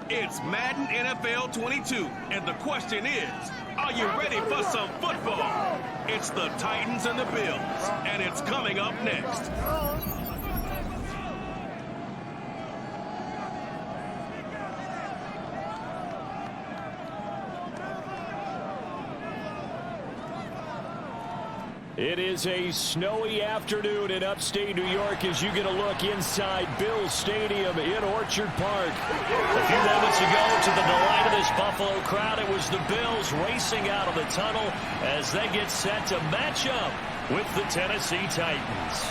It's Madden NFL 22, and the question is, are you ready for some football? It's the Titans and the Bills, and it's coming up next. It is a snowy afternoon in upstate New York as you get a look inside Bills Stadium in Orchard Park. A few moments ago, to the delight of this Buffalo crowd, it was the Bills racing out of the tunnel as they get set to match up with the Tennessee Titans.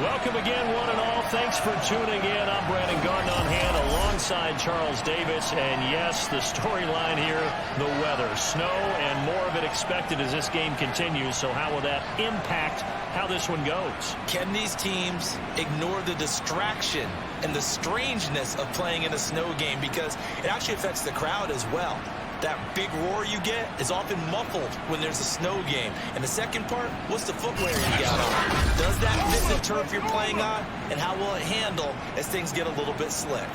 Welcome again, one and all. Thanks for tuning in. I'm Brandon Garden on hand alongside Charles Davis. And yes, the storyline here, the weather. Snow and more of it expected as this game continues. So how will that impact how this one goes? Can these teams ignore the distraction and the strangeness of playing in a snow game? Because it actually affects the crowd as well. That big roar you get is often muffled when there's a snow game. And the second part, what's the footwear you got on? Does that fit the turf you're playing on? And how will it handle as things get a little bit slick?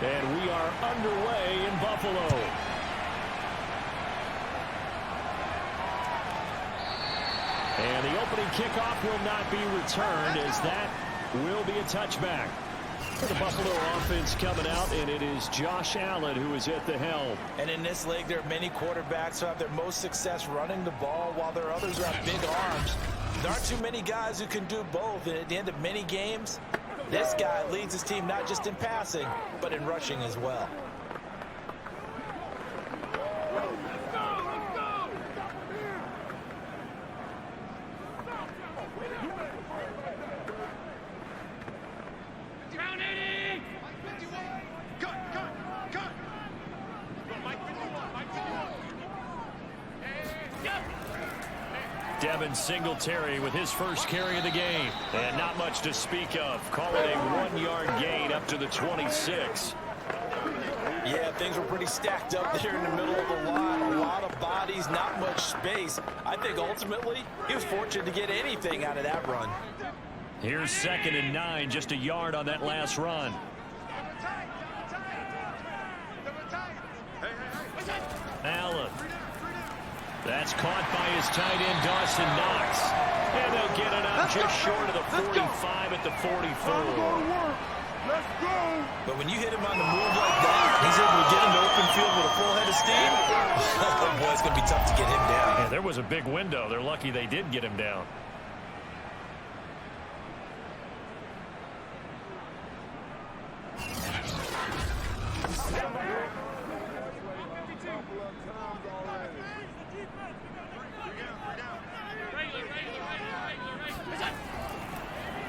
And we are underway in Buffalo. And the opening kickoff will not be returned as that will be a touchback. The Buffalo offense coming out, and it is Josh Allen who is at the helm. And in this league, there are many quarterbacks who have their most success running the ball, while there are others who have big arms. There aren't too many guys who can do both, and at the end of many games, this guy leads his team not just in passing, but in rushing as well. Devin Singletary with his first carry of the game. And not much to speak of. Call it a 1-yard gain up to the 26. Yeah, things were pretty stacked up there in the middle of the line. A lot of bodies, not much space. I think ultimately he was fortunate to get anything out of that run. Here's 2nd and 9, just a yard on that last run. Allen. That's caught by his tight end, Dawson Knox. And they'll get it up just short of the 45 at the 44. Let's go! But when you hit him on the move like that, he's able to get into open field with a full head of steam. Oh, boy, it's going to be tough to get him down. Yeah, there was a big window. They're lucky they did get him down.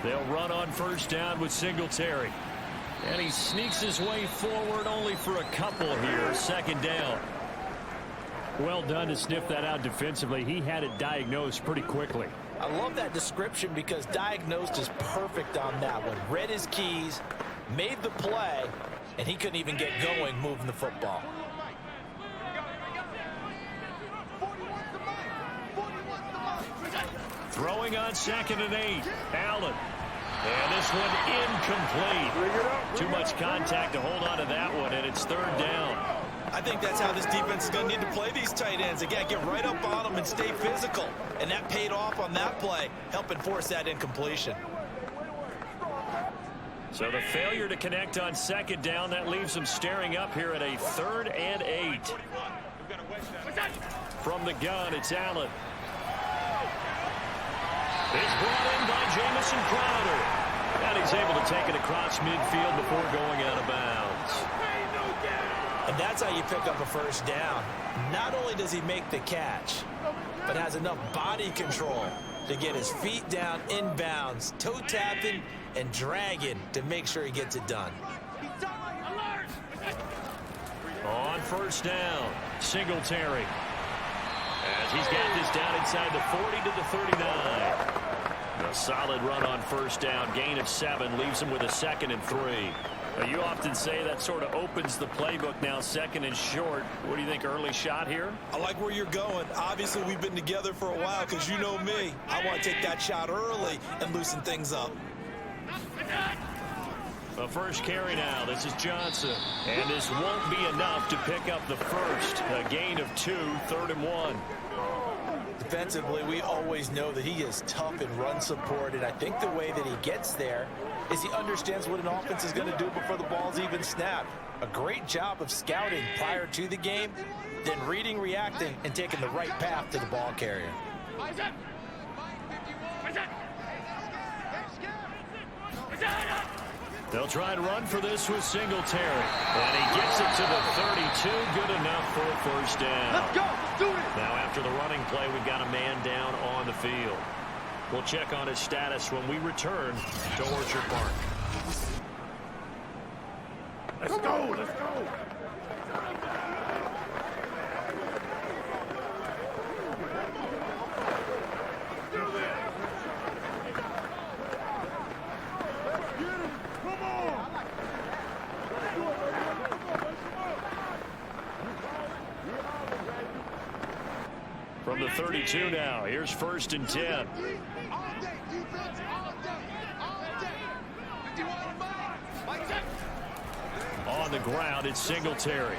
They'll run on first down with Singletary. And he sneaks his way forward only for a couple here. 2nd down. Well done to sniff that out defensively. He had it diagnosed pretty quickly. I love that description because diagnosed is perfect on that one. Read his keys, made the play, and he couldn't even get going moving the football. Throwing on 2nd and 8. Allen. And this one incomplete. Too much contact to hold on to that one, and it's 3rd down. I think that's how this defense is going to need to play these tight ends. Again, get right up on them and stay physical. And that paid off on that play, helping force that incompletion. So the failure to connect on second down, that leaves them staring up here at a 3rd and 8. From the gun, it's Allen. It's brought in by Jamison Crowder. And he's able to take it across midfield before going out of bounds. And that's how you pick up a first down. Not only does he make the catch, but has enough body control to get his feet down inbounds, toe tapping and dragging to make sure he gets it done. On first down, Singletary. As he's got this down inside the 40 to the 39. A solid run on first down, gain of 7, leaves him with a 2nd and 3. You often say that sort of opens the playbook now, 2nd and short. What do you think, early shot here? I like where you're going. Obviously, we've been together for a while because you know me. I want to take that shot early and loosen things up. The first carry now. This is Johnson. And this won't be enough to pick up the first. A gain of 2, 3rd and 1. Defensively, we always know that he is tough in run support, and I think the way that he gets there is he understands what an offense is going to do before the ball's even snapped. A great job of scouting prior to the game, then reading, reacting, and taking the right path to the ball carrier. They'll try and run for this with Singletary. And he gets it to the 32. Good enough for a first down. Let's go. Let's do it. Now, after the running play, we've got a man down on the field. We'll check on his status when we return to Orchard Park. Let's go. Let's go. From the 32 now, here's 1st and 10. On the ground, it's Singletary.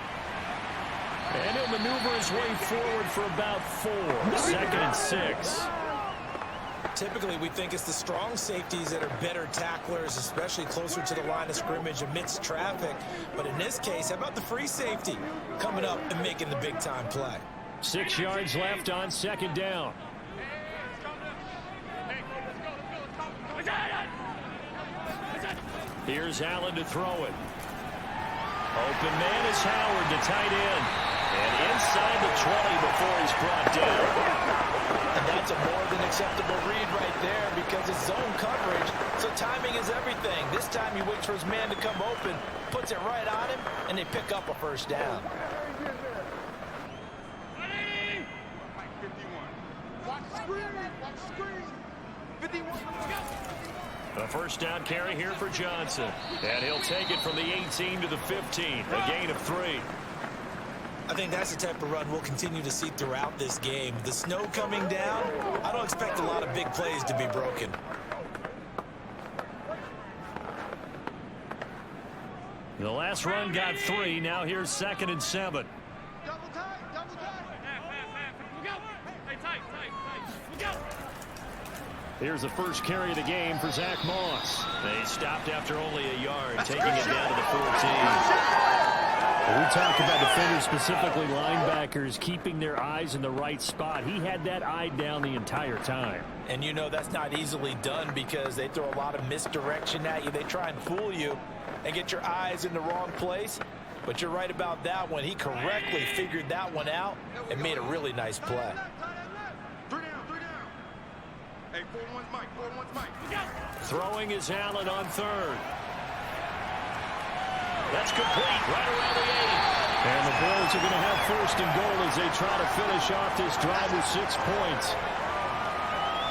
And he'll maneuver his way forward for about 4. 2nd and 6. Typically, we think it's the strong safeties that are better tacklers, especially closer to the line of scrimmage amidst traffic. But in this case, how about the free safety coming up and making the big-time play? 6 yards left on 2nd down. Here's Allen to throw it. Open man is Howard, the tight end. And inside the 20 before he's brought down. And that's a more than acceptable read right there because it's zone coverage, so timing is everything. This time he waits for his man to come open, puts it right on him, and they pick up a first down. A first down carry here for Johnson. And he'll take it from the 18 to the 15. A gain of 3. I think that's the type of run we'll continue to see throughout this game. The snow coming down, I don't expect a lot of big plays to be broken. The last run got 3. Now here's 2nd and 7. Double tight. Double tight. Hey, tight. Here's the first carry of the game for Zach Moss. They stopped after only a yard, taking it down to the 14. We talk about defenders, specifically linebackers, keeping their eyes in the right spot. He had that eye down the entire time. And you know that's not easily done because they throw a lot of misdirection at you. They try and fool you and get your eyes in the wrong place. But you're right about that one. He correctly figured that one out and made a really nice play. 3 down. Hey, 4-1's Mike. Throwing is Allen on 3rd. That's complete right around the 8. And the Bills are going to have 1st and goal as they try to finish off this drive with 6 points.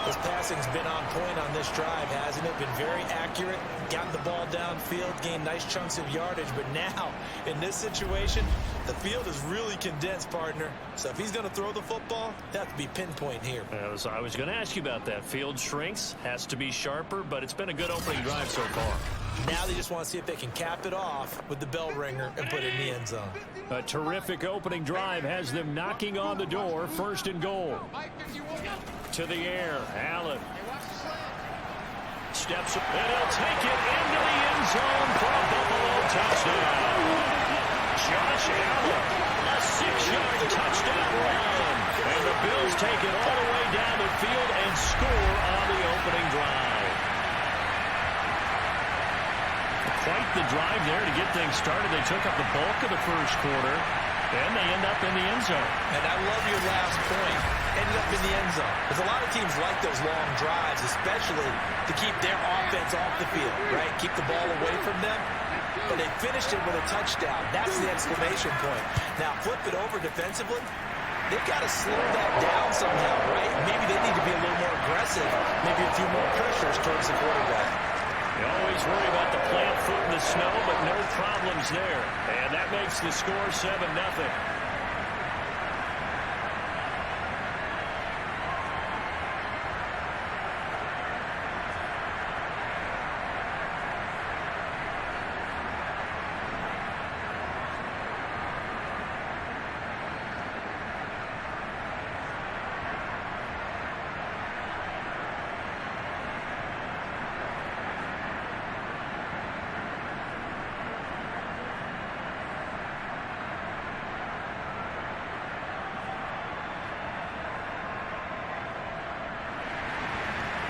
This passing's been on point on this drive, hasn't it? Been very accurate, gotten the ball downfield, gained nice chunks of yardage. But now, in this situation, the field is really condensed, partner. So if he's going to throw the football, that has to be pinpoint here. I was going to ask you about that. Field shrinks, has to be sharper, but it's been a good opening drive so far. Now they just want to see if they can cap it off with the bell ringer and put it in the end zone. A terrific opening drive has them knocking on the door. 1st and goal. To the air, Allen. steps, and he'll take it into the end zone for a Buffalo touchdown. Josh Allen, a 6-yard touchdown run. And the Bills take it all the way down the field and score on the opening drive. Quite the drive there to get things started. They took up the bulk of the first quarter, and they end up in the end zone. And I love your last point, ended up in the end zone. Because a lot of teams like those long drives, especially to keep their offense off the field, right? Keep the ball away from them. But they finished it with a touchdown. That's the exclamation point. Now, flip it over defensively. They've got to slow that down somehow, right? Maybe they need to be a little more aggressive, maybe a few more pressures towards the quarterback. You always worry about the plant foot in the snow, but no problems there. And that makes the score 7-0.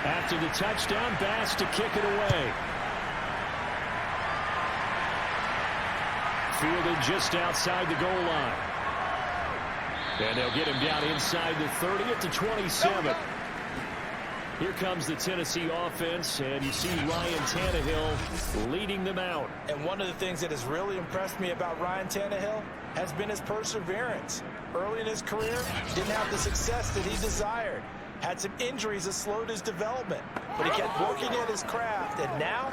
After the touchdown, Bass to kick it away. Fielded just outside the goal line. And they'll get him down inside the 30 at the 27. Here comes the Tennessee offense, and you see Ryan Tannehill leading them out. And one of the things that has really impressed me about Ryan Tannehill has been his perseverance. Early in his career, didn't have the success that he desired. Had some injuries that slowed his development, but he kept working at his craft, and now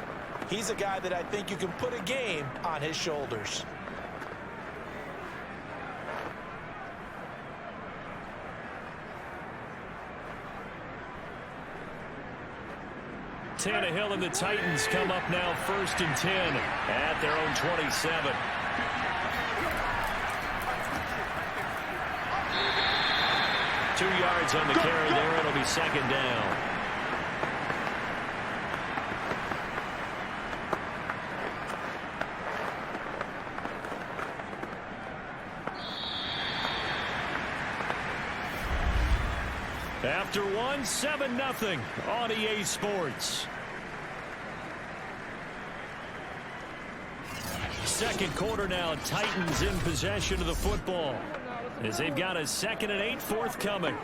he's a guy that I think you can put a game on his shoulders. Tannehill and the Titans come up now 1st and 10 at their own 27. Two yards on the carry there. It'll be 2nd down. After one, 7-0 on EA Sports. Second quarter now, Titans in possession of the football as they've got a 2nd and 8 forthcoming.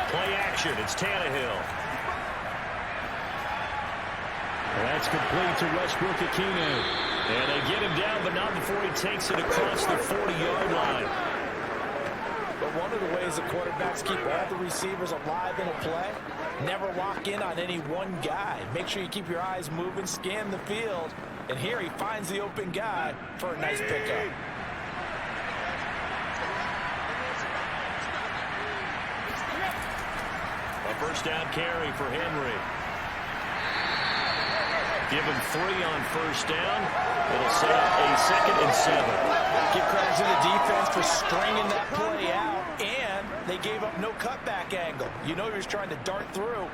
Play action, it's Tannehill. That's complete to Westbrook-Ikhine. And they get him down, but not before he takes it across the 40-yard line. But one of the ways the quarterbacks keep all the receivers alive in a play, never lock in on any one guy. Make sure you keep your eyes moving, scan the field. And here he finds the open guy for a nice pickup. A first down carry for Henry. Give him 3 on first down. It'll set up a 2nd and 7. Give credit to the defense for stringing that play out, and they gave up no cutback angle. You know he was trying to dart through.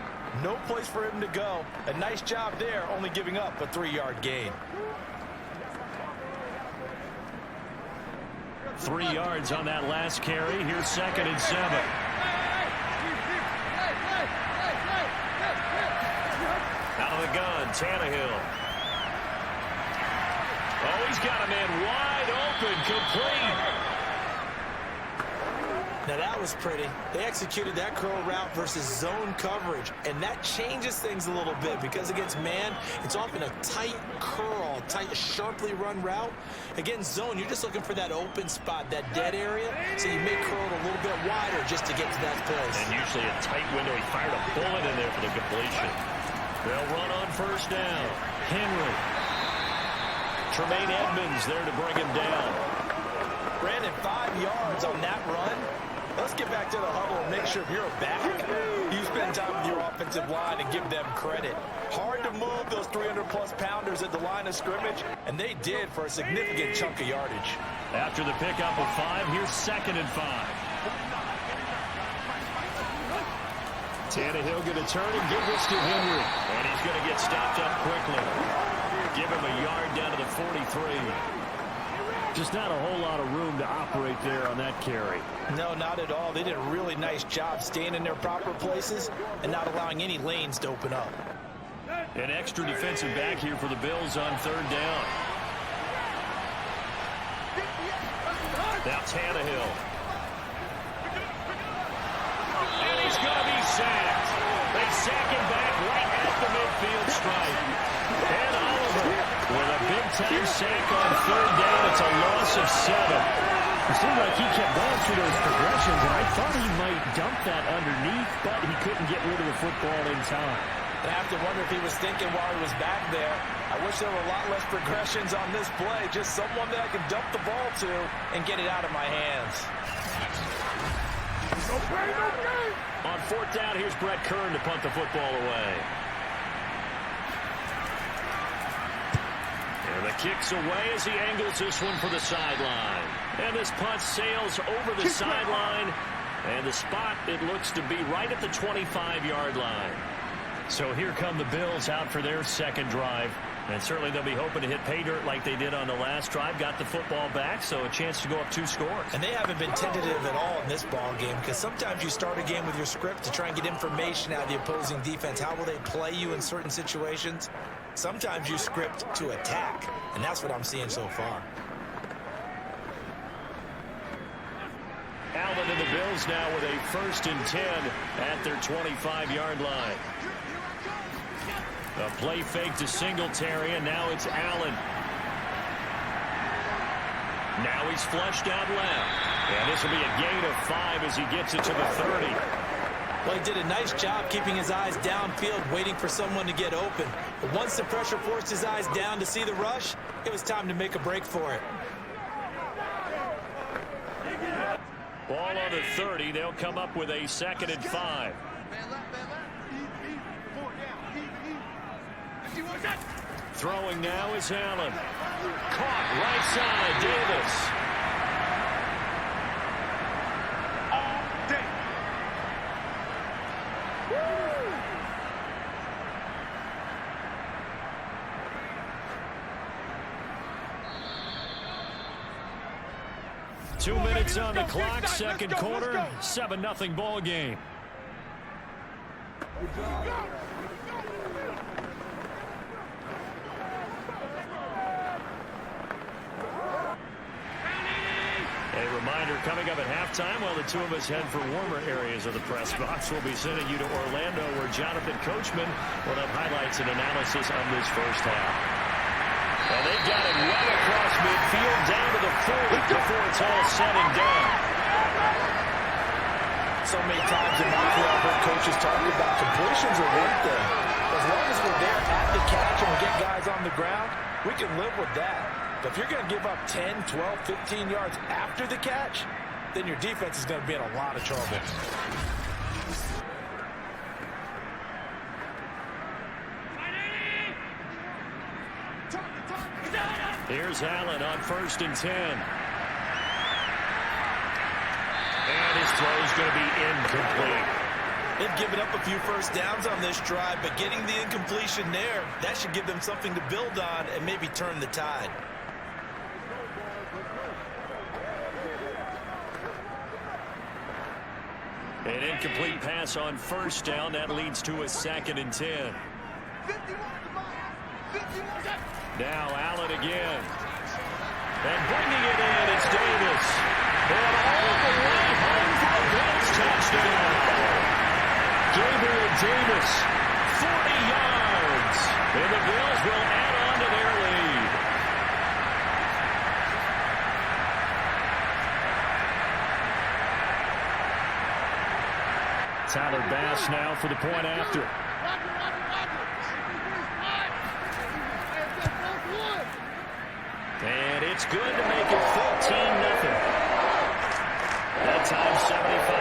No place for him to go. A nice job there, only giving up a 3-yard gain. 3 yards on that last carry. Here's 2nd and 7. Out of the gun, Tannehill. Oh, he's got a man wide open, complete. Now that was pretty. They executed that curl route versus zone coverage, and that changes things a little bit because against man, it's often a tight curl, tight, sharply run route. Against zone, you're just looking for that open spot, that dead area, so you may curl it a little bit wider just to get to that place. And usually a tight window. He fired a bullet in there for the completion. They'll run on first down. Henry. Tremaine Edmonds there to bring him down. Brandon, 5 yards on that run. Let's get back to the huddle and make sure you're a back. You spend time with your offensive line and give them credit. Hard to move those 300-plus pounders at the line of scrimmage, and they did for a significant chunk of yardage. After the pickup of 5, here's 2nd and 5. Tannehill going to turn and give this to Henry. And he's going to get stopped up quickly. Give him a yard down to the 43. Just not a whole lot of room to operate there on that carry. No, not at all. They did a really nice job staying in their proper places and not allowing any lanes to open up. An extra defensive back here for the Bills on 3rd down. Now Tannehill. And he's going to be sacked. They sack him back right at the midfield stripe. And Oliver with a big-time sack on 3rd down. It's a loss of 7. It seemed like he kept going through those progressions, and I thought he might dump that underneath, but he couldn't get rid of the football in time. I have to wonder if he was thinking while he was back there, I wish there were a lot less progressions on this play. Just someone that I can dump the ball to and get it out of my hands. On 4th down, here's Brett Kern to punt the football away. And the kick's away as he angles this one for the sideline. And this punt sails over the sideline. And the spot, it looks to be right at the 25-yard line. So here come the Bills out for their 2nd drive. And certainly they'll be hoping to hit pay dirt like they did on the last drive. Got the football back, so a chance to go up 2 scores. And they haven't been tentative at all in this ball game, because sometimes you start a game with your script to try and get information out of the opposing defense. How will they play you in certain situations? Sometimes you script to attack, and that's what I'm seeing so far. Allen and the Bills now with a 1st and 10 at their 25-yard line. A play fake to Singletary, and now it's Allen. Now he's flushed out left. And this will be a gain of 5 as he gets it to the 30. Well, he did a nice job keeping his eyes downfield, waiting for someone to get open. But once the pressure forced his eyes down to see the rush, it was time to make a break for it. Ball on the 30. They'll come up with a 2nd and 5. Throwing now is Allen. Caught right side, Davis. All day. 2 minutes on the clock, 2nd quarter, 7-0 ball game. A reminder coming up at halftime while the two of us head for warmer areas of the press box. We'll be sending you to Orlando where Jonathan Coachman will have highlights and analysis on this first half. And they've got it well across midfield down to the 40 before it's all said and done. So many times in my career I've heard coaches talking about completions are one thing. As long as we're there at the catch and we get guys on the ground, we can live with that. But if you're going to give up 10, 12, 15 yards after the catch, then your defense is going to be in a lot of trouble. Here's Allen on 1st and 10. And his throw is going to be incomplete. They've given up a few first downs on this drive, but getting the incompletion there, that should give them something to build on and maybe turn the tide. An incomplete pass on 1st down. That leads to a 2nd and 10. Now Allen again. And bringing it in, it's Davis. And all the way home for a Bills touchdown. Gabriel Davis, 40 yards. And the Bills will add on to their lead. Tyler Bass now for the point after. And it's good to make it 14-0. That time 75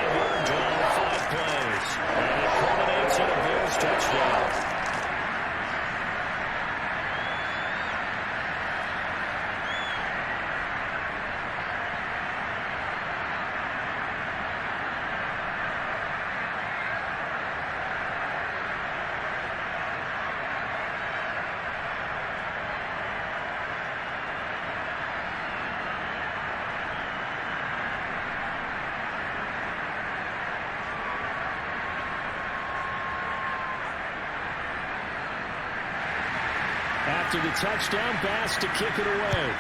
after the touchdown pass to kick it away.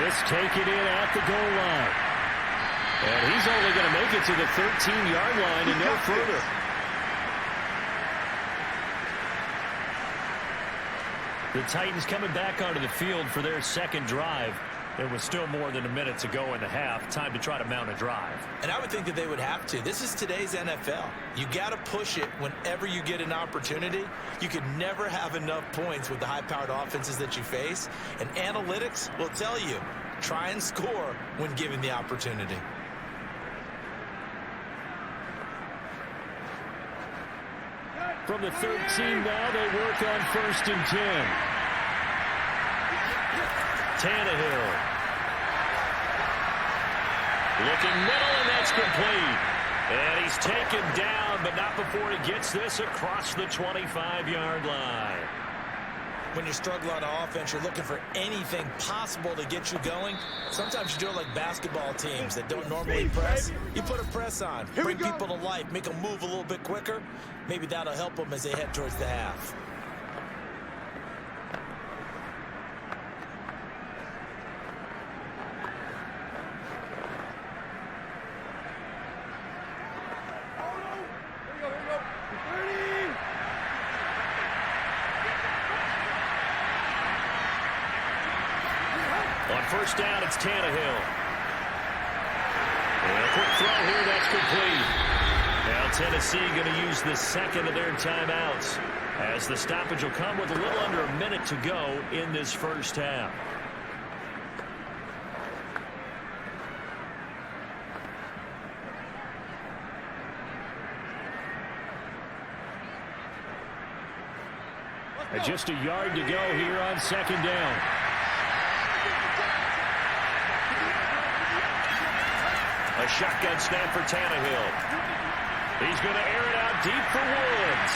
It's taken in at the goal line. And he's only going to make it to the 13-yard line and no further. The Titans coming back onto the field for their second drive. There was still more than a minute to go in the half. Time to try to mount a drive. And I would think that they would have to. This is today's NFL. You got to push it whenever you get an opportunity. You could never have enough points with the high-powered offenses that you face. And analytics will tell you, try and score when given the opportunity. From the 13 now, they work on 1st and 10. Tannehill. Looking middle, and that's complete. And he's taken down, but not before he gets this across the 25-yard line. When you're struggling on offense, you're looking for anything possible to get you going. Sometimes you do it like basketball teams that don't normally press. You put a press on, bring people to life, make them move a little bit quicker. Maybe that'll help them as they head towards the half. On 1st down, it's Tannehill. And a quick throw here, that's complete. Now Tennessee going to use the second of their timeouts, as the stoppage will come with a little under a minute to go in this first half. And just a yard to go here on 2nd down. A shotgun snap for Tannehill. He's going to air it out deep for Woods.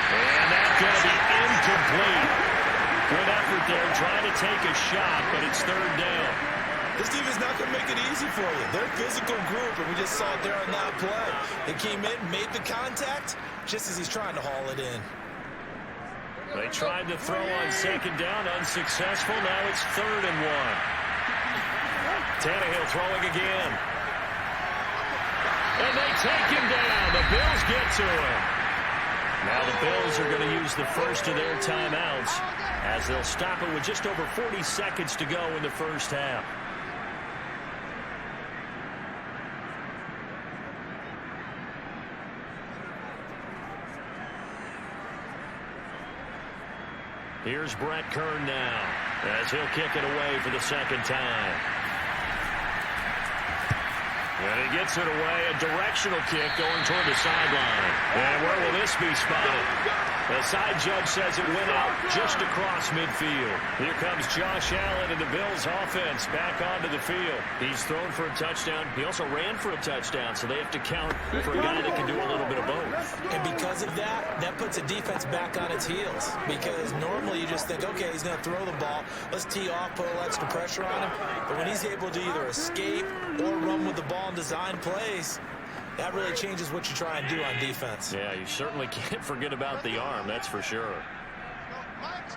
And that's going to be incomplete. Good effort there trying to take a shot, but it's 3rd down. This team is not going to make it easy for you. They're a physical group, and we just saw it there on that play. They came in, made the contact, just as he's trying to haul it in. They tried to throw on 2nd down, unsuccessful. Now it's 3rd and 1. Tannehill throwing again. And they take him down. The Bills get to him. Now the Bills are going to use the first of their timeouts as they'll stop it with just over 40 seconds to go in the first half. Here's Brett Kern now as he'll kick it away for the second time. And he gets it away, a directional kick going toward the sideline. And where will this be spotted? The side judge says it went out just across midfield. Here comes Josh Allen and the Bills offense back onto the field. He's thrown for a touchdown. He also ran for a touchdown, so they have to count for a guy that can do a little bit of both. And because of that, that puts the defense back on its heels. Because normally you just think, okay, he's going to throw the ball. Let's tee off, put a little extra pressure on him. But when he's able to either escape or run with the ball and design plays, that really changes what you try and do on defense. Yeah, you certainly can't forget about the arm, that's for sure. Mike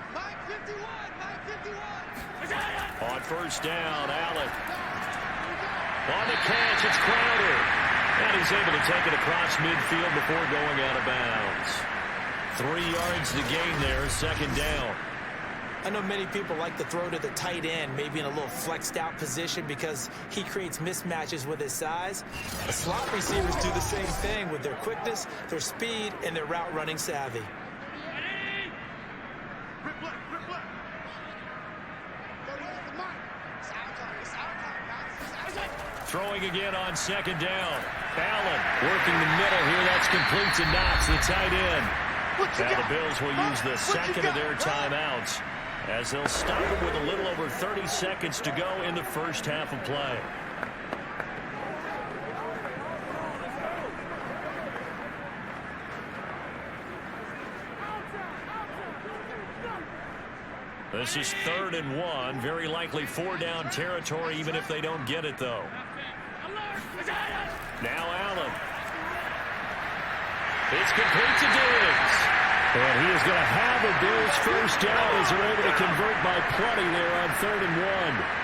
51, Mike 51. On first down, Allen. On the catch, it's Crowder. And he's able to take it across midfield before going out of bounds. 3 yards to gain there, second down. I know many people like to throw to the tight end, maybe in a little flexed out position because he creates mismatches with his size. The slot receivers do the same thing with their quickness, their speed, and their route running savvy. Throwing again on second down. Allen working the middle here. That's complete to Knox, the tight end. Now the Bills will use the second of their timeouts as they'll stop it with a little over 30 seconds to go in the first half of play. This is 3rd and 1. Very likely 4-down territory, even if they don't get it, though. Now Allen. It's complete to Diggs. And he is going to have a Bills first down as they're able to convert by plenty there on 3rd and 1.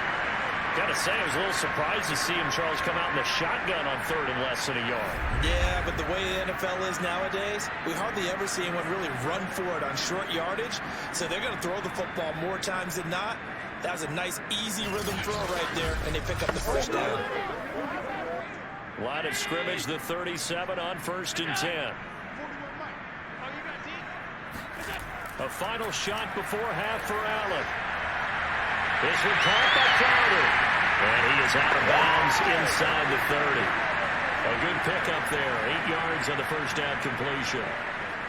Got to say, I was a little surprised to see him, Charles, come out in the shotgun on 3rd and less than a yard. Yeah, but the way the NFL is nowadays, we hardly ever see anyone really run for it on short yardage. So they're going to throw the football more times than not. That was a nice, easy rhythm throw right there, and they pick up the first down. Line of scrimmage, the 37 on 1st and 10. A final shot before half for Allen. This one caught by Crowder. And he is out of bounds inside the 30. A good pickup there. 8 yards on the first down completion.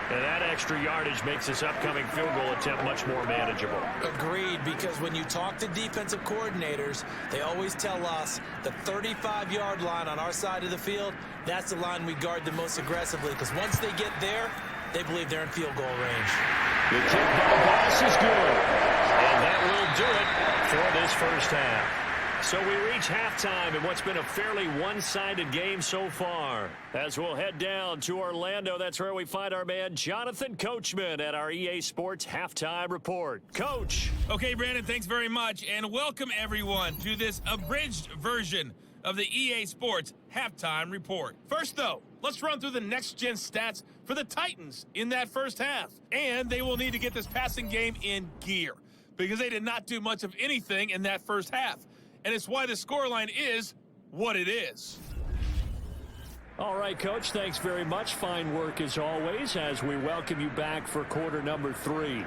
And that extra yardage makes this upcoming field goal attempt much more manageable. Agreed, because when you talk to defensive coordinators, they always tell us the 35-yard line on our side of the field, that's the line we guard the most aggressively, because once they get there, they believe they're in field goal range. The kick by pass is good. And that will do it for this first half. So we reach halftime in what's been a fairly one-sided game so far. As we'll head down to Orlando, that's where we find our man Jonathan Coachman at our EA Sports Halftime Report. Coach. Okay, Brandon, thanks very much, and welcome everyone to this abridged version of the EA Sports Halftime Report. First, though, let's run through the next-gen stats for the Titans in that first half. And they will need to get this passing game in gear because they did not do much of anything in that first half. And it's why the scoreline is what it is. All right, Coach, thanks very much. Fine work as always as we welcome you back for quarter number 3.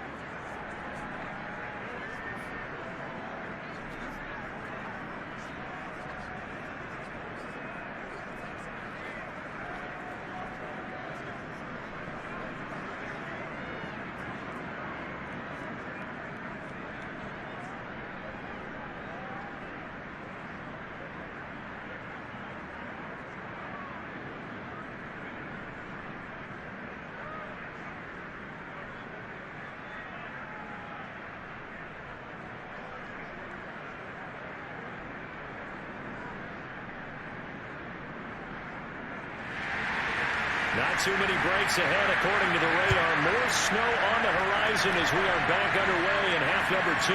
Not too many breaks ahead according to the radar. More snow on the horizon as we are back underway in half number 2.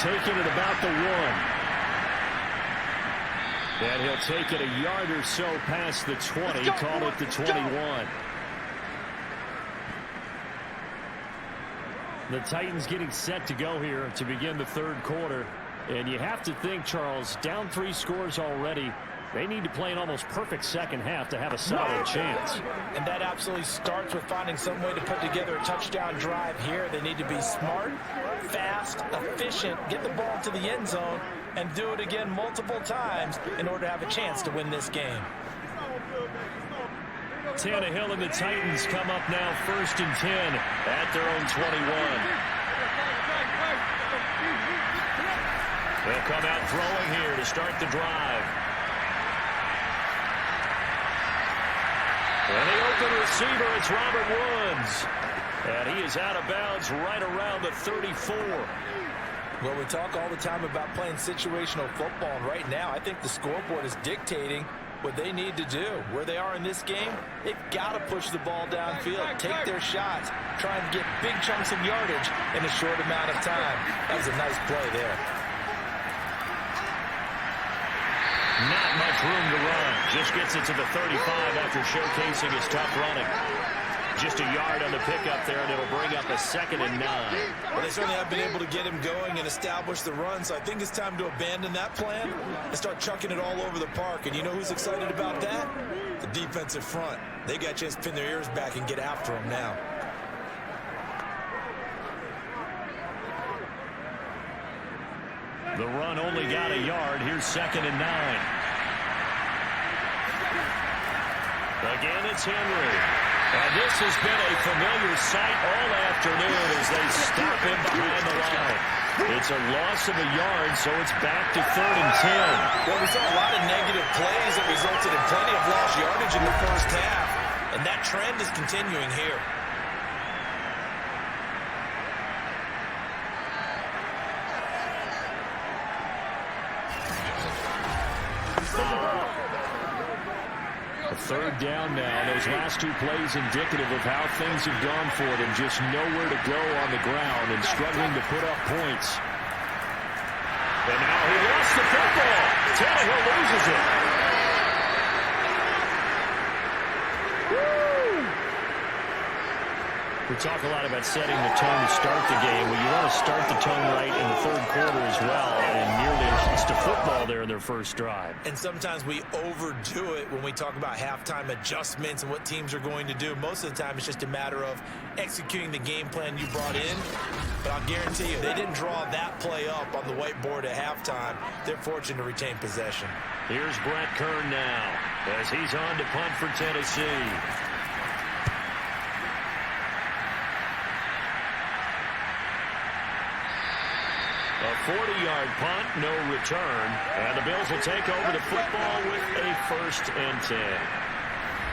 Taking it about the 1. And he'll take it a yard or so past the 20. Call it the 21. The Titans getting set to go here to begin the 3rd quarter. And you have to think, Charles, down 3 scores already. They need to play an almost perfect second half to have a solid chance. And that absolutely starts with finding some way to put together a touchdown drive here. They need to be smart, fast, efficient, get the ball to the end zone, and do it again multiple times in order to have a chance to win this game. Tannehill and the Titans come up now 1st and 10 at their own 21. They'll come out throwing here to start the drive. And the open receiver, it's Robert Woods. And he is out of bounds right around the 34. Well, we talk all the time about playing situational football, and right now I think the scoreboard is dictating what they need to do. Where they are in this game, they've got to push the ball downfield, take their shots, trying to get big chunks of yardage in a short amount of time. That was a nice play there. Not much room to run. Just gets it to the 35 after showcasing his tough running. Just a yard on the pickup there, and it'll bring up a 2nd and 9. Well, they certainly have been able to get him going and establish the run, so I think it's time to abandon that plan and start chucking it all over the park. And you know who's excited about that? The defensive front. They got a chance to pin their ears back and get after him now. The run only got a yard. Here's 2nd and 9. Again, it's Henry. And this has been a familiar sight all afternoon as they stop him behind the line. It's a loss of a yard, so it's back to 3rd and 10. Well, we saw a lot of negative plays that resulted in plenty of lost yardage in the first half. And that trend is continuing here. Third down now. Those last two plays indicative of how things have gone for them. Just nowhere to go on the ground and struggling to put up points. And now he lost the football. Tannehill loses it. We talk a lot about setting the tone to start the game. Well, you want to start the tone right in the third quarter as well. And nearly just a football there in their first drive. And sometimes we overdo it when we talk about halftime adjustments and what teams are going to do. Most of the time, it's just a matter of executing the game plan you brought in. But I'll guarantee you, they didn't draw that play up on the whiteboard at halftime. They're fortunate to retain possession. Here's Brett Kern now as he's on to punt for Tennessee. A 40-yard punt, no return. And the Bills will take over the football with a 1st and 10.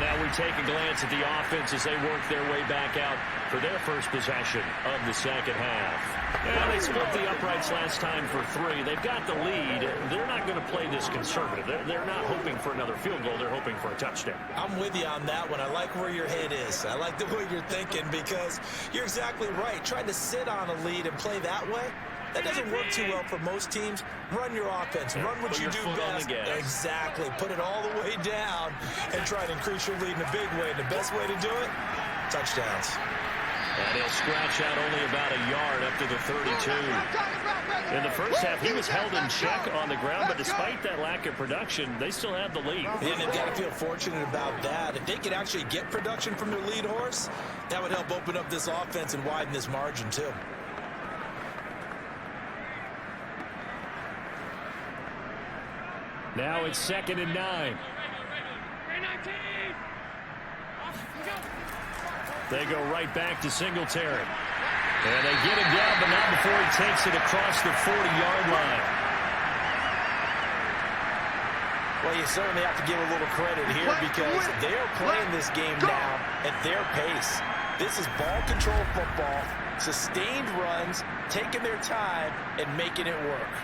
Now we take a glance at the offense as they work their way back out for their first possession of the second half. And they split the uprights last time for 3. They've got the lead. They're not going to play this conservative. They're not hoping for another field goal. They're hoping for a touchdown. I'm with you on that one. I like where your head is. I like the way you're thinking because you're exactly right. Trying to sit on a lead and play that way, that doesn't work too well for most teams. Run your offense. Run what you do best. Exactly. Put it all the way down and try to increase your lead in a big way. And the best way to do it, touchdowns. And he'll scratch out only about a yard up to the 32. In the first half, he was held in check on the ground, but despite that lack of production, they still have the lead. And they've got to feel fortunate about that. If they could actually get production from their lead horse, that would help open up this offense and widen this margin too. Now it's 2nd and 9. They go right back to Singletary. And they get him down, but not before he takes it across the 40-yard line. Well, you certainly have to give a little credit here because they are playing this game now at their pace. This is ball control football, sustained runs, taking their time, and making it work.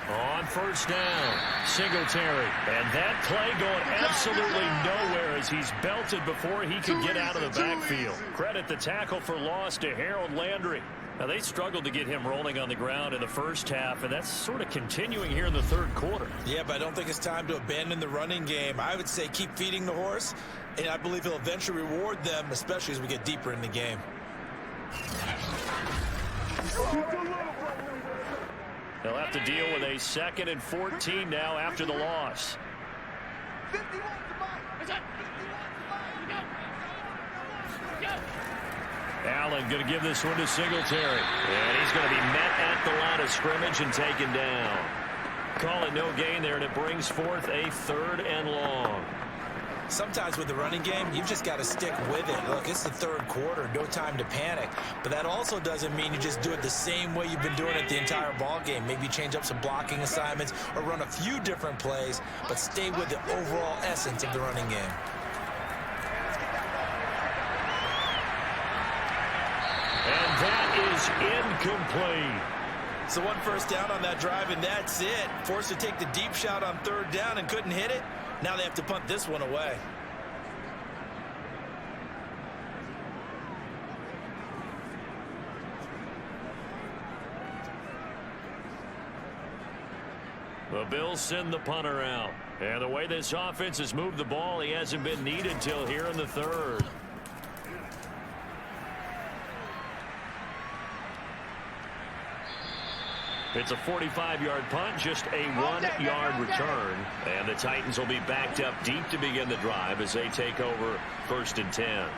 On first down, Singletary. And that play going absolutely nowhere as he's belted before he could get out of the backfield. Credit the tackle for loss to Harold Landry. Now, they struggled to get him rolling on the ground in the first half, and that's sort of continuing here in the third quarter. Yeah, but I don't think it's time to abandon the running game. I would say keep feeding the horse, and I believe he'll eventually reward them, especially as we get deeper in the game. They'll have to deal with a 2nd and 14 now after the loss. Allen going to give this one to Singletary. And he's going to be met at the line of scrimmage and taken down. Call it no gain there, and it brings forth a 3rd and long. Sometimes with the running game, you've just got to stick with it. Look, it's the third quarter, no time to panic. But that also doesn't mean you just do it the same way you've been doing it the entire ball game. Maybe change up some blocking assignments or run a few different plays, but stay with the overall essence of the running game. And that is incomplete. So 1 first down on that drive, and that's it. Forced to take the deep shot on 3rd down and couldn't hit it. Now they have to punt this one away. The Bills send the punter out. And the way this offense has moved the ball, he hasn't been needed till here in the 3rd. It's a 45-yard punt, just a 1-yard return. And the Titans will be backed up deep to begin the drive as they take over 1st and 10.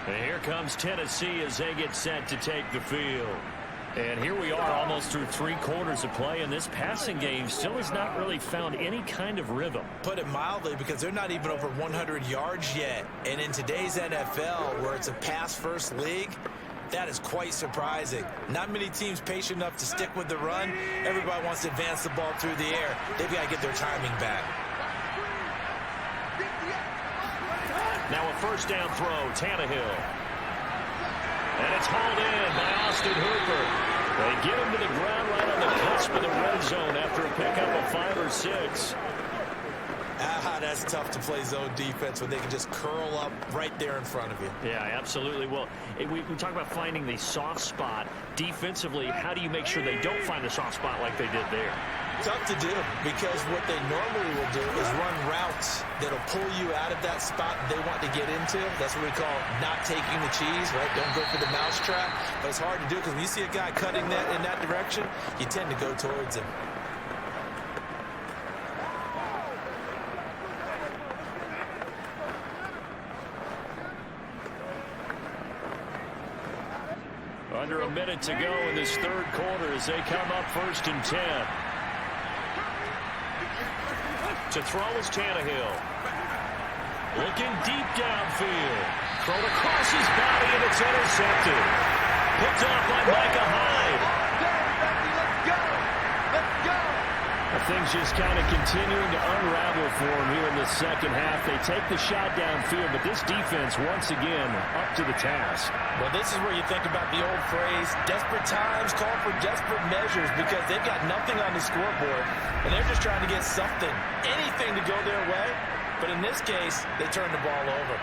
And here comes Tennessee as they get set to take the field. And here we are almost through 3 quarters of play, and this passing game still has not really found any kind of rhythm. Put it mildly, because they're not even over 100 yards yet. And in today's NFL, where it's a pass-first league, that is quite surprising. Not many teams patient enough to stick with the run. Everybody wants to advance the ball through the air. They've got to get their timing back. Now a first down throw, Tannehill. And it's hauled in by Austin Hooper. They get him to the ground right on the cusp of the red zone after a pickup of 5 or 6. That's tough to play zone defense when they can just curl up right there in front of you. Yeah, absolutely. Well, we talk about finding the soft spot. Defensively, how do you make sure they don't find the soft spot like they did there? Tough to do, because what they normally will do is run routes that'll pull you out of that spot they want to get into. That's what we call not taking the cheese, right? Don't go for the mousetrap. But it's hard to do because when you see a guy cutting that in that direction, you tend to go towards him. Under a minute to go in this third quarter as they come up 1st and 10. To throw is Tannehill. Looking deep downfield. Thrown across his body, and it's intercepted. Picked off by Micah Hyde. Let's go! Things just kind of continuing to unravel for him here in the second half. They take the shot downfield, but this defense, once again, up to the task. Well, this is where you think about the old phrase, desperate times call for desperate measures, because they've got nothing on the scoreboard, and they're just trying to get something, anything to go their way. But in this case, they turn the ball over.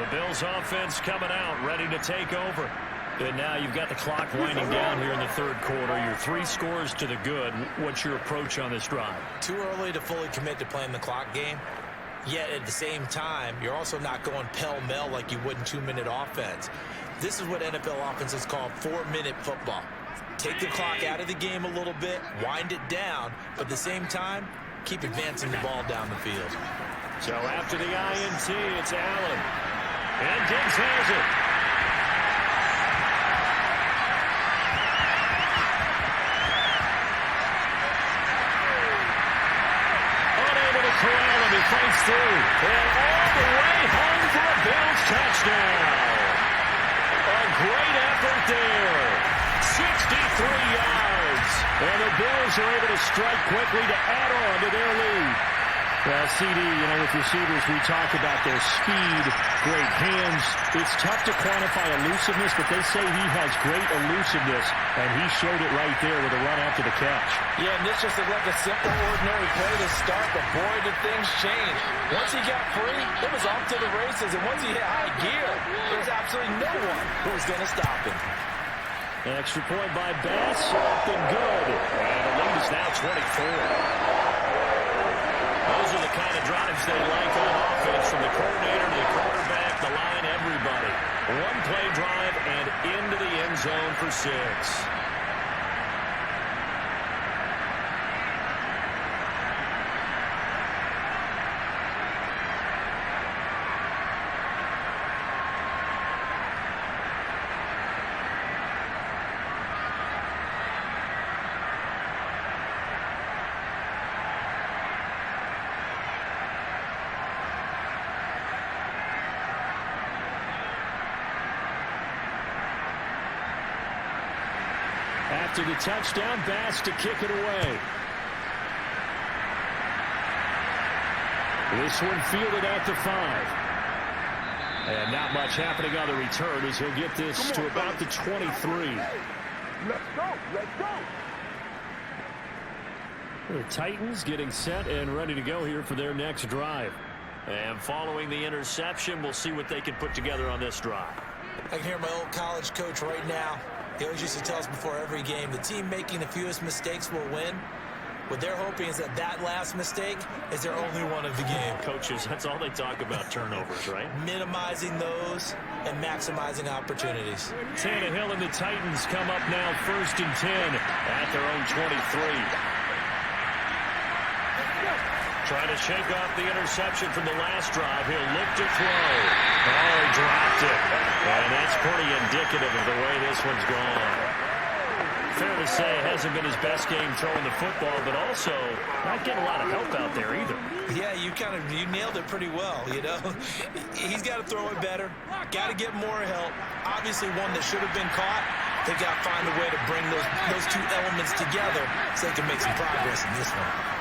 The Bills offense coming out, ready to take over. And now you've got the clock winding down here in the third quarter. You're 3 scores to the good. What's your approach on this drive? Too early to fully commit to playing the clock game. Yet at the same time, you're also not going pell-mell like you would in 2-minute offense. This is what NFL offenses call 4-minute football. Take the clock out of the game a little bit, wind it down, but at the same time, keep advancing the ball down the field. So after the INT, it's Allen. And Diggs has it. Corral, and he fights through. And all the way home for a Bills touchdown. A great effort there. 63 yards. And the Bills are able to strike quickly to add on to their lead. Well, CD, with receivers, we talk about their speed, great hands. It's tough to quantify elusiveness, but they say he has great elusiveness, and he showed it right there with a run after the catch. Yeah, and this just looked like a simple, ordinary play to start, but boy, did things change. Once he got free, it was off to the races, and once he hit high gear, there was absolutely no one who was going to stop him. Extra point by Bass, up and good. And the lead is now 24. Those are the kind of drives they like on offense, from the coordinator to the quarterback, the line, everybody. One-play drive and into the end zone for 6. After the touchdown, Bass to kick it away. This one fielded at the 5. And not much happening on the return as he'll get this to about the 23. Let's go! The Titans getting set and ready to go here for their next drive. And following the interception, we'll see what they can put together on this drive. I can hear my old college coach right now. He always used to tell us before every game, the team making the fewest mistakes will win. What they're hoping is that last mistake is their only one of the game. Coaches, that's all they talk about, turnovers, right? Minimizing those and maximizing opportunities. Tannehill and the Titans come up now 1st and 10 at their own 23. Trying to shake off the interception from the last drive. He'll look to throw. Oh, he dropped it. And that's pretty indicative of the way this one's gone. Fair to say it hasn't been his best game throwing the football, but also not getting a lot of help out there either. Yeah, you nailed it pretty well, He's got to throw it better. Got to get more help. Obviously one that should have been caught. They got to find a way to bring those two elements together so they can make some progress in this one.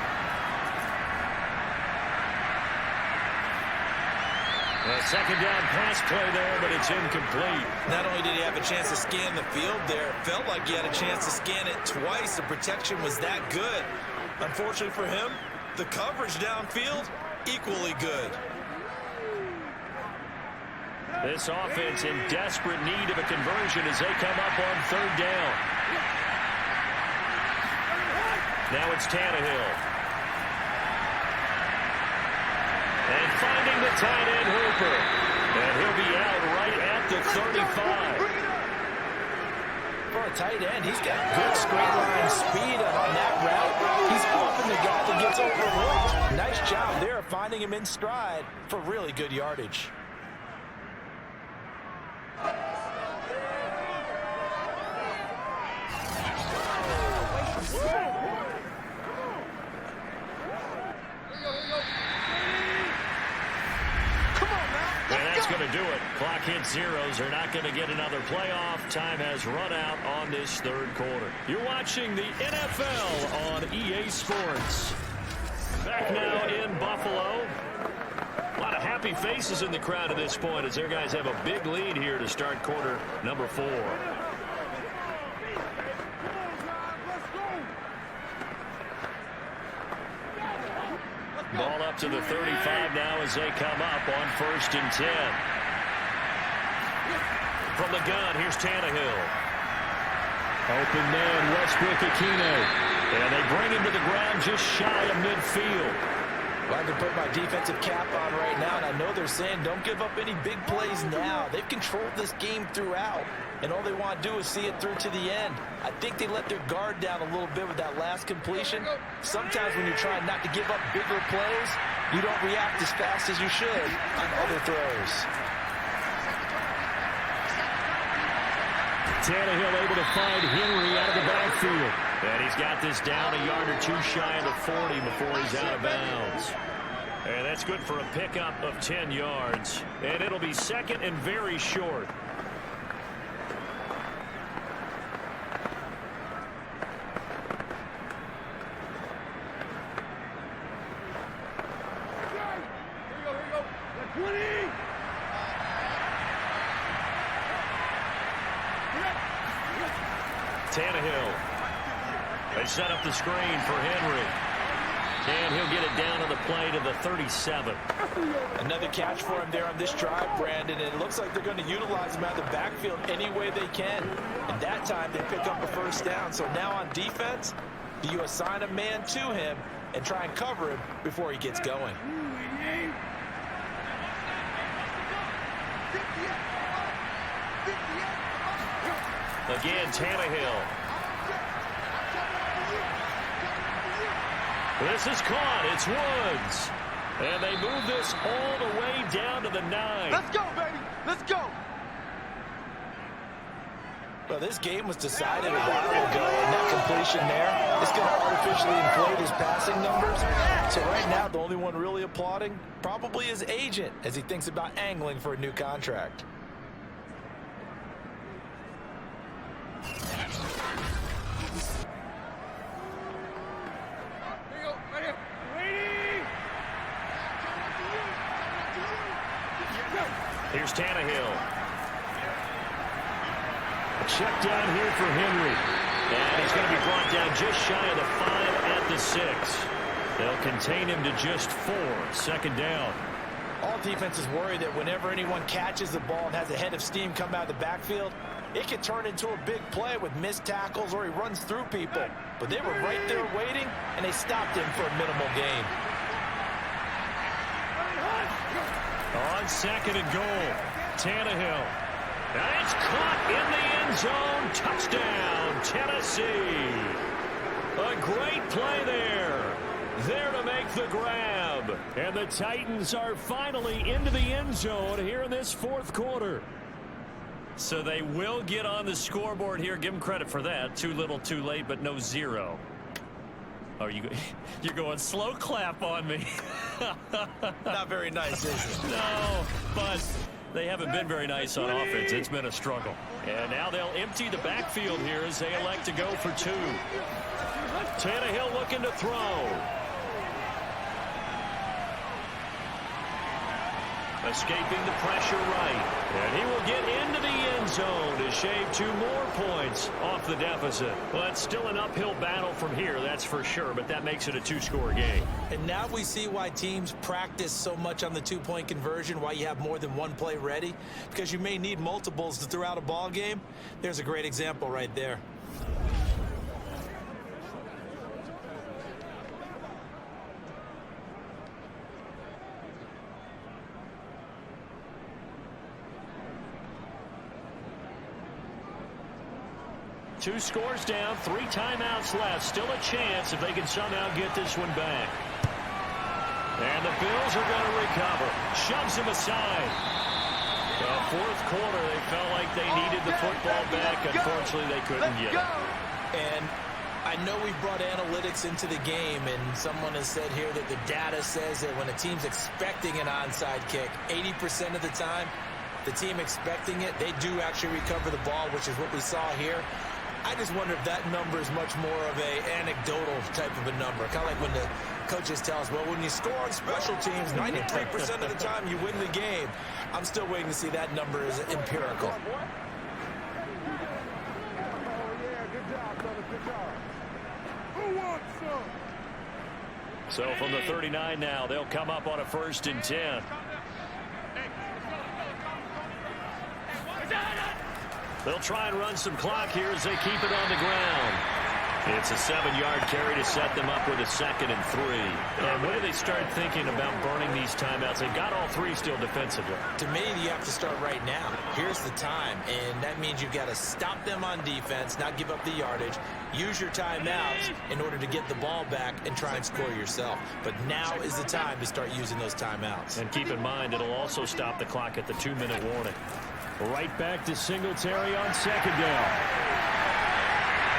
A second down pass play there, but it's incomplete. Not only did he have a chance to scan the field there, it felt like he had a chance to scan it twice. The protection was that good. Unfortunately for him, the coverage downfield, equally good. This offense in desperate need of a conversion as they come up on third down. Now it's Tannehill. And finding the tight end Hooper. And he'll be out right at the 35. For a tight end, he's got good straight line speed on that route. He's often the guy that gets overlooked. Nice job there finding him in stride for really good yardage. Going to do it. Clock hits zeros. They're not going to get another playoff. Time has run out on this third quarter. You're watching the NFL on EA Sports. Back now in Buffalo. A lot of happy faces in the crowd at this point as their guys have a big lead here to start quarter number 4. Ball up to the 35 now as they come up on 1st and 10. From the gun, here's Tannehill. Open man, Westbrook-Ikhine. And they bring him to the ground just shy of midfield. Well, I can put my defensive cap on right now, and I know they're saying don't give up any big plays now. They've controlled this game throughout, and all they want to do is see it through to the end. I think they let their guard down a little bit with that last completion. Sometimes when you're trying not to give up bigger plays, you don't react as fast as you should on other throws. Tannehill able to find Henry out of the backfield. And he's got this down a yard or two shy of the 40 before he's out of bounds. And that's good for a pickup of 10 yards. And it'll be second and very short. Tannehill. They set up the screen for Henry. And he'll get it down to the play to the 37. Another catch for him there on this drive, Brandon. And it looks like they're going to utilize him out of the backfield any way they can. And that time they pick up a first down. So now on defense, do you assign a man to him and try and cover him before he gets going? Again, Tannehill. This is caught. It's Woods. And they move this all the way down to the 9. Let's go, baby. Let's go. Well, this game was decided a while ago, and that completion there is going to artificially inflate his passing numbers. So right now, the only one really applauding probably his agent as he thinks about angling for a new contract. Here's Tannehill. Check down here for Henry. And he's going to be brought down just shy of the 5 at the 6. They'll contain him to just 4. Second down. All defenses worry that whenever anyone catches the ball and has a head of steam come out of the backfield, it can turn into a big play with missed tackles or he runs through people. But they were right there waiting, and they stopped him for a minimal gain. On 2nd and goal, Tannehill. And it's caught in the end zone. Touchdown, Tennessee. A great play there. There to make the grab. And the Titans are finally into the end zone here in this 4th quarter. So they will get on the scoreboard here. Give them credit for that. Too little, too late, but no 0. Oh, you're going slow clap on me. Not very nice, is it? No, but they haven't been very nice on offense. It's been a struggle. And now they'll empty the backfield here as they elect to go for 2. Tannehill looking to throw. Escaping the pressure right. And he will get into the end zone to shave 2 more points off the deficit. Well, it's still an uphill battle from here, that's for sure, but that makes it a 2-score game. And now we see why teams practice so much on the 2-point conversion, why you have more than one play ready, because you may need multiples to throw out a ball game. There's a great example right there. Two scores down, 3 timeouts left. Still a chance if they can somehow get this one back. And the Bills are going to recover. Shoves him aside. The fourth quarter, they felt like they needed the football back. Unfortunately, they couldn't get it. And I know we've brought analytics into the game, and someone has said here that the data says that when a team's expecting an onside kick, 80% of the time, the team expecting it, they do actually recover the ball, which is what we saw here. I just wonder if that number is much more of a anecdotal type of a number. Kind of like when the coaches tell us, well, when you score on special teams, 93% of the time you win the game. I'm still waiting to see that number is empirical. So from the 39 now, they'll come up on a 1st and 10. They'll try and run some clock here as they keep it on the ground. It's a 7-yard carry to set them up with a 2nd and 3. And when do they start thinking about burning these timeouts? They've got all 3 still defensively. To me, you have to start right now. Here's the time, and that means you've got to stop them on defense, not give up the yardage, use your timeouts in order to get the ball back and try and score yourself. But now is the time to start using those timeouts. And keep in mind, it'll also stop the clock at the 2-minute warning. Right back to Singletary on 2nd down.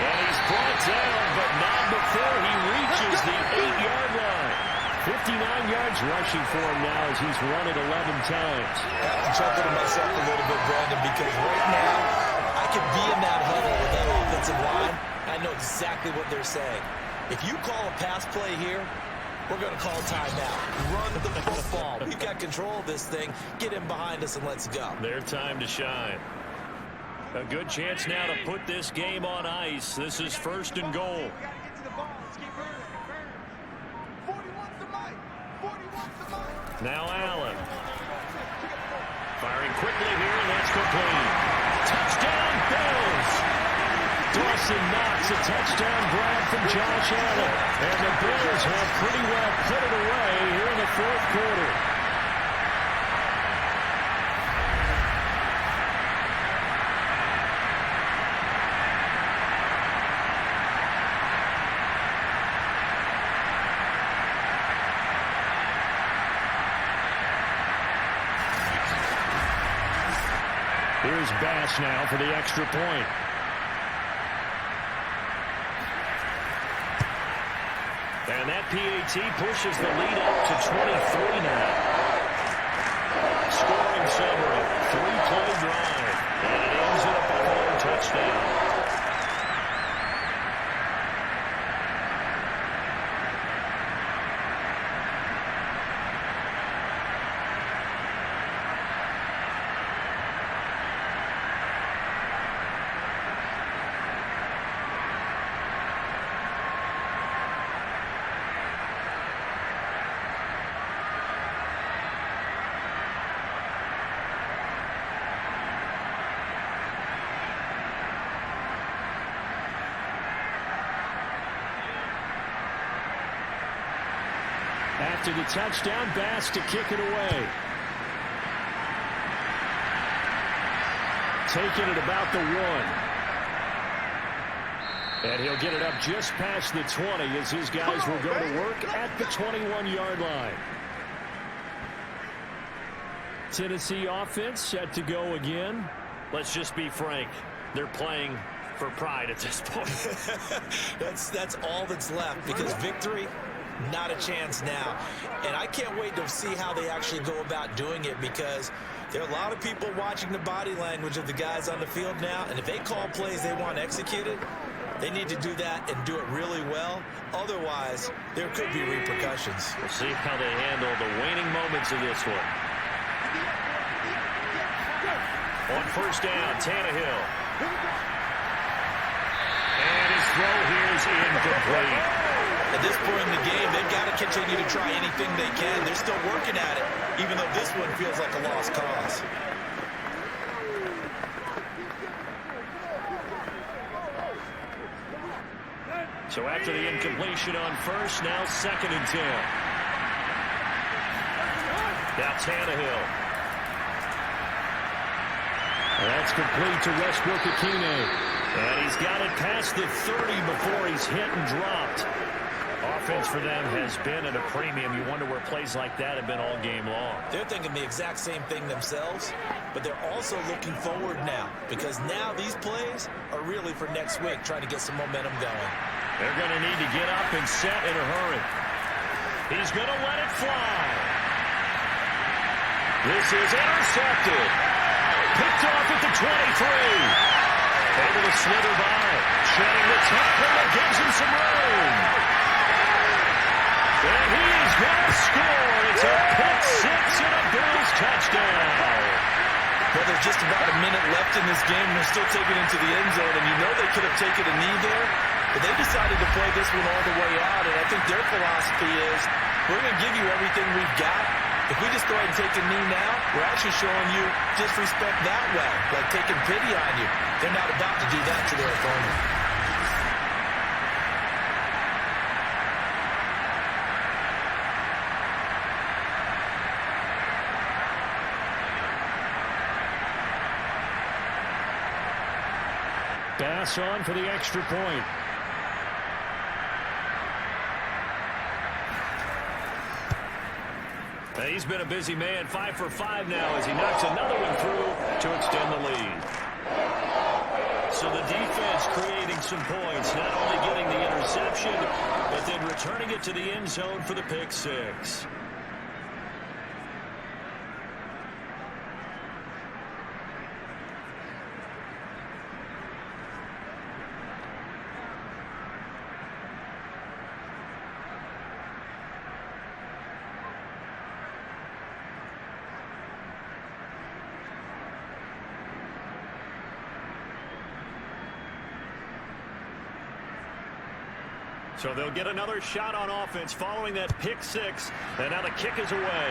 And he's brought down, but not before he reaches the 8-yard line. 59 yards rushing for him now as he's run it 11 times. I have to chuckle to myself a little bit, Brandon, because right now I could be in that huddle with that offensive line. I know exactly what they're saying. If you call a pass play here, we're going to call timeout. Run the football. We've got control of this thing. Get him behind us and let's go. Their time to shine. A good chance now to put this game on ice. This is 1st and goal. Now Allen. Firing quickly here, and that's complete. Touchdown, Bills! Dawson Knox, a touchdown grab from Josh Allen. And the Bills have pretty well put it away here in the 4th quarter. Here's Bass now for the extra point. And that PAT pushes the lead up to 23 now. Scoring summary, 3-play drive. And it ends in a Buffalo touchdown. After the touchdown, Bass to kick it away. Taking it about the 1. And he'll get it up just past the 20 as his guys will go to work at the 21-yard line. Tennessee offense set to go again. Let's just be frank. They're playing for pride at this point. That's all that's left, because victory, not a chance now. And I can't wait to see how they actually go about doing it, because there are a lot of people watching the body language of the guys on the field now, and if they call plays they want executed, they need to do that and do it really well. Otherwise, there could be repercussions. We'll see how they handle the waning moments of this one. On first down, Tannehill. And his throw here is incomplete. At this point in the game, they've got to continue to try anything they can. They're still working at it, even though this one feels like a lost cause. So after the incompletion on first, now 2nd and 10. Now Tannehill. That's complete to Westbrook-Ikhine. And he's got it past the 30 before he's hit and dropped. Offense for them has been at a premium. You wonder where plays like that have been all game long. They're thinking the exact same thing themselves, but they're also looking forward now, because now these plays are really for next week, trying to get some momentum going. They're going to need to get up and set in a hurry. He's going to let it fly. This is intercepted. Picked off at the 23. Able to slither by. Shedding the tackle that gives him some room. And he's going to score. It's a pick six and a Bills touchdown. Well, there's just about a minute left in this game. They're still taking it into the end zone, and you know they could have taken a knee there, but they decided to play this one all the way out, and I think their philosophy is, we're going to give you everything we've got. If we just go ahead and take a knee now, we're actually showing you disrespect that way, like taking pity on you. They're not about to do that to their opponent. Pass on for the extra point. He's been a busy man, 5 for 5 now as he knocks another one through to extend the lead. So the defense creating some points, not only getting the interception, but then returning it to the end zone for the pick six. So they'll get another shot on offense following that pick six. And now the kick is away.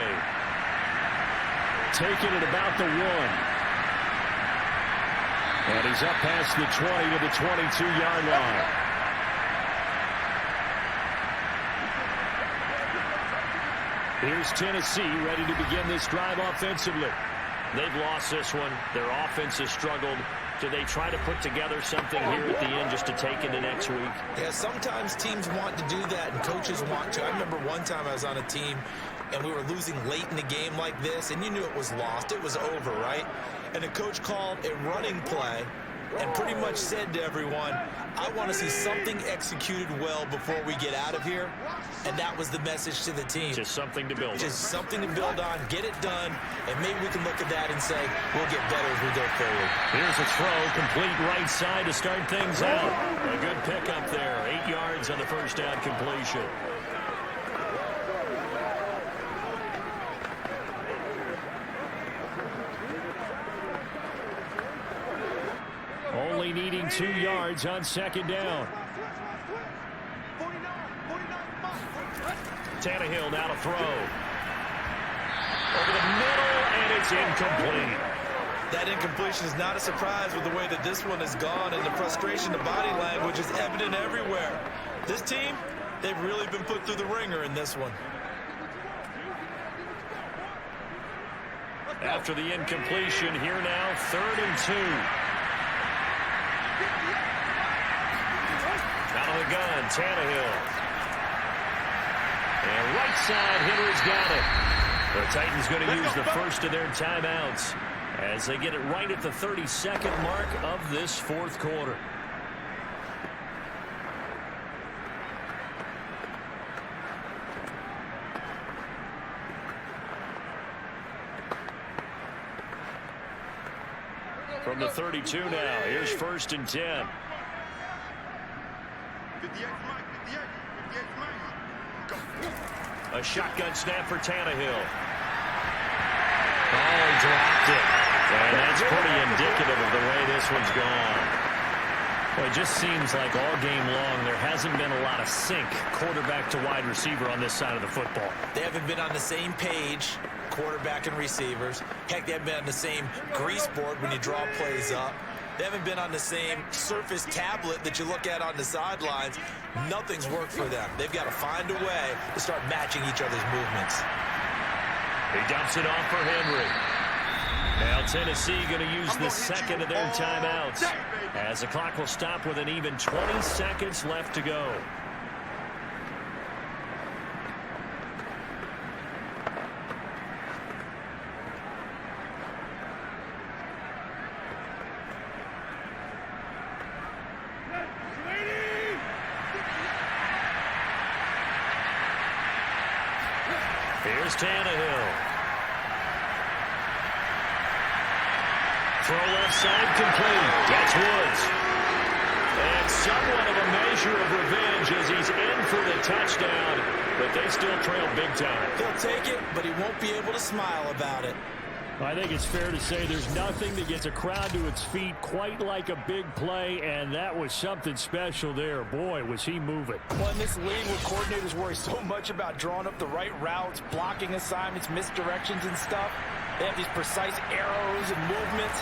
Taking it about the 1. And he's up past the 20 to the 22-yard line. Here's Tennessee ready to begin this drive offensively. They've lost this one. Their offense has struggled. Do they try to put together something here at the end just to take into next week? Yeah, sometimes teams want to do that and coaches want to. I remember one time I was on a team and we were losing late in the game like this, and you knew it was lost. It was over, right? And the coach called a running play and pretty much said to everyone, I want to see something executed well before we get out of here. And that was the message to the team. Just something to build on. Just something to build on, get it done, and maybe we can look at that and say, we'll get better as we go forward. Here's a throw, complete right side to start things out. A good pickup there, 8 yards on the first down completion. Only needing 2 yards on second down. Tannehill now to throw. Over the middle, and it's incomplete. That incompletion is not a surprise with the way that this one has gone, and the frustration, the body language is evident everywhere. This team, they've really been put through the ringer in this one. After the incompletion, here now, 3rd and 2. Out of the gun, Tannehill. And right side hitter's got it. The Titans going to use the first of their timeouts as they get it right at the 32nd mark of this fourth quarter. From the 32 now, here's 1st and 10. A shotgun snap for Tannehill. Oh, he dropped it. And that's pretty indicative of the way this one's gone. Well, it just seems like all game long there hasn't been a lot of sync quarterback to wide receiver on this side of the football. They haven't been on the same page, quarterback and receivers. Heck, they haven't been on the same grease board when you draw plays up. They haven't been on the same surface tablet that you look at on the sidelines. Nothing's worked for them. They've got to find a way to start matching each other's movements. He dumps it off for Henry. Now Tennessee going to use the second of their timeouts as the clock will stop with an even 20 seconds left to go. Here's Tannehill. Throw left side complete. That's Woods. And somewhat of a measure of revenge as he's in for the touchdown, but they still trail big time. He'll take it, but he won't be able to smile about it. I think it's fair to say there's nothing that gets a crowd to its feet quite like a big play, and that was something special there. Boy, was he moving. Well, in this league where coordinators worry so much about drawing up the right routes, blocking assignments, misdirections and stuff, they have these precise arrows and movements.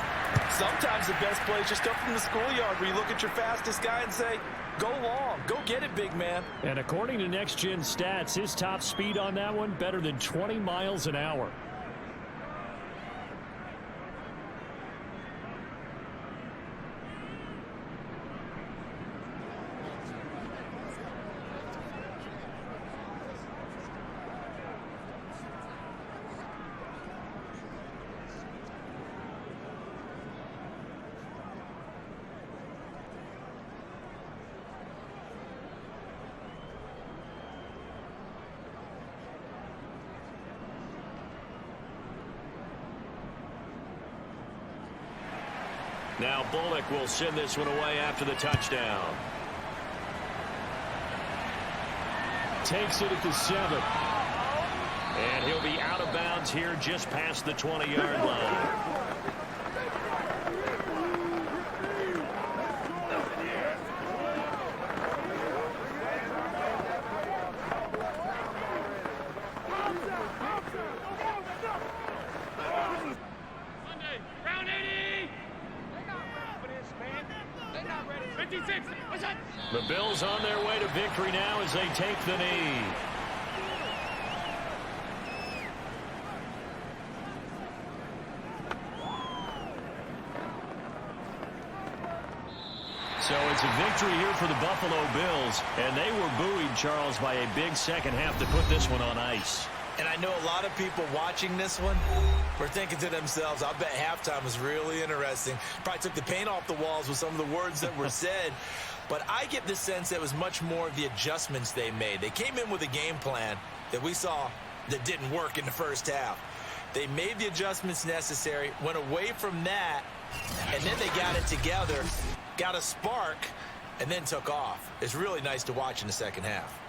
Sometimes the best play is just up from the schoolyard where you look at your fastest guy and say, go long, go get it, big man. And according to Next Gen Stats, his top speed on that one, better than 20 miles an hour. Now Bullock will send this one away after the touchdown. Takes it at the 7. And he'll be out of bounds here just past the 20-yard line. Round 80. They're not ready. 56. What's that? The Bills on their way to victory now as they take the knee. So it's a victory here for the Buffalo Bills, and they were buoyed, Charles, by a big second half to put this one on ice. And I know a lot of people watching this one were thinking to themselves, I bet halftime was really interesting. Probably took the paint off the walls with some of the words that were said. But I get the sense that it was much more of the adjustments they made. They came in with a game plan that we saw that didn't work in the first half. They made the adjustments necessary, went away from that, and then they got it together, got a spark, and then took off. It's really nice to watch in the second half.